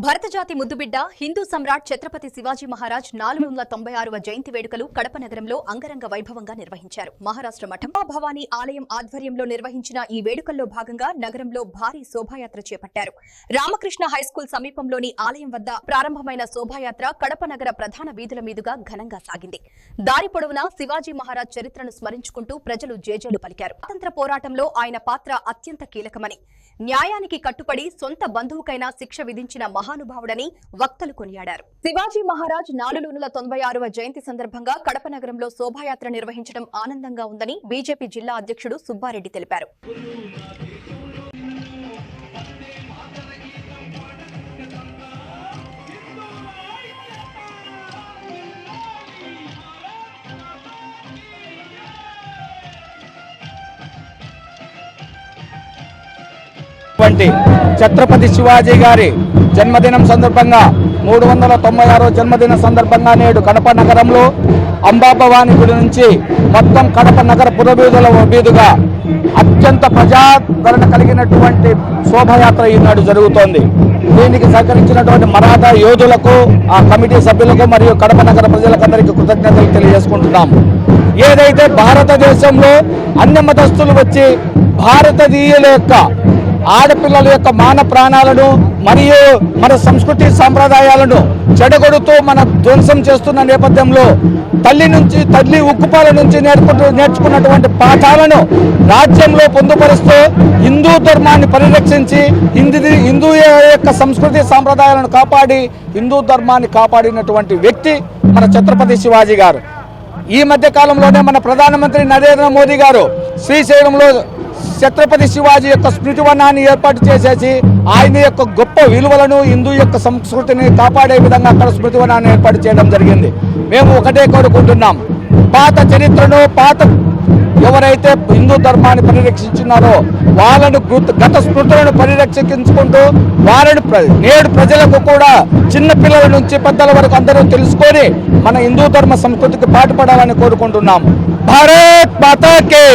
భరతజాతి ముద్దుబిడ్డ హిందూ సమ్రాట్ ఛత్రపతి శివాజీ మహారాజ్ 496వ జయంతి వేడుకలు కడప నగరంలో అంగరంగ వైభవంగా నిర్వహించారు. మహారాష్ట్ర మఠం భవానీ ఆలయం ఆధ్వర్యంలో నిర్వహించిన ఈ వేడుకల్లో భాగంగా నగరంలో భారీ శోభాయాత్ర చేపట్టారు. రామకృష్ణ హైస్కూల్ సమీపంలోని ఆలయం వద్ద ప్రారంభమైన శోభాయాత్ర కడప నగర ప్రధాన వీధుల మీదుగా ఘనంగా సాగింది. దారి పొడవునా శివాజీ మహారాజ్ చరిత్రను స్మరించుకుంటూ ప్రజలు జేజేలు పలికారు. స్వాతంత్ర్య పోరాటంలో ఆయన పాత్ర అత్యంత కీలకమని, న్యాయానికి కట్టుబడి సొంత బంధువుకైనా శిక్ష విధించిన మహానుభావుడని వక్తలు కొనియాడారు. శివాజీ మహారాజ్ 496వ జయంతి సందర్భంగా కడప నగరంలో శోభాయాత్ర నిర్వహించడం ఆనందంగా ఉందని బీజేపీ జిల్లా అధ్యక్షుడు సుబ్బారెడ్డి తెలిపారు. ఛత్రపతి శివాజీ గారి జన్మదినం సందర్భంగా 396వ జన్మదిన సందర్భంగా నేడు కడప నగరంలో అంబాభవాని గుడి నుంచి మొత్తం కడప నగర పురవీధుల మీదుగా అత్యంత ప్రజాదరణ కలిగినటువంటి శోభాయాత్ర ఈనాడు జరుగుతోంది. దీనికి సహకరించినటువంటి మరాఠా యోధులకు, ఆ కమిటీ సభ్యులకు మరియు కడప నగర ప్రజలకందరికీ కృతజ్ఞతలు తెలియజేసుకుంటున్నాం. ఏదైతే భారతదేశంలో అన్ని మతస్థులు వచ్చి భారతీయుల యొక్క ఆడపిల్లల యొక్క మాన ప్రాణాలను మరియు మన సంస్కృతి సాంప్రదాయాలను చెడగొడుతూ మన ధ్వంసం చేస్తున్న నేపథ్యంలో తల్లి ఉక్కుపాల నుంచి నేర్చుకున్నటువంటి పాఠాలను రాజ్యంలో పొందుపరుస్తూ హిందూ ధర్మాన్ని పరిరక్షించి హిందూ యొక్క సంస్కృతి సాంప్రదాయాలను కాపాడి హిందూ ధర్మాన్ని కాపాడినటువంటి వ్యక్తి మన ఛత్రపతి శివాజీ గారు. ఈ మధ్య కాలంలోనే మన ప్రధానమంత్రి నరేంద్ర మోదీ గారు శ్రీశైలంలో ఛత్రపతి శివాజీ యొక్క స్మృతివనాన్ని ఏర్పాటు చేసేసి ఆయన యొక్క గొప్ప విలువలను, హిందూ యొక్క సంస్కృతిని కాపాడే విధంగా అక్కడ స్మృతివనాన్ని ఏర్పాటు చేయడం జరిగింది. మేము ఒకటే కోరుకుంటున్నాం, పాత చరిత్రను, ఎవరైతే హిందూ ధర్మాన్ని పరిరక్షించున్నారో వాళ్ళను గత స్మృతులను పరిరక్షించుకుంటూ వాళ్ళను నేడు ప్రజలకు కూడా చిన్న పిల్లల నుంచి పెద్దల వరకు అందరూ తెలుసుకొని మన హిందూ ధర్మ సంస్కృతికి పాటుపడాలని కోరుకుంటున్నాం. భారత్ మాతా కి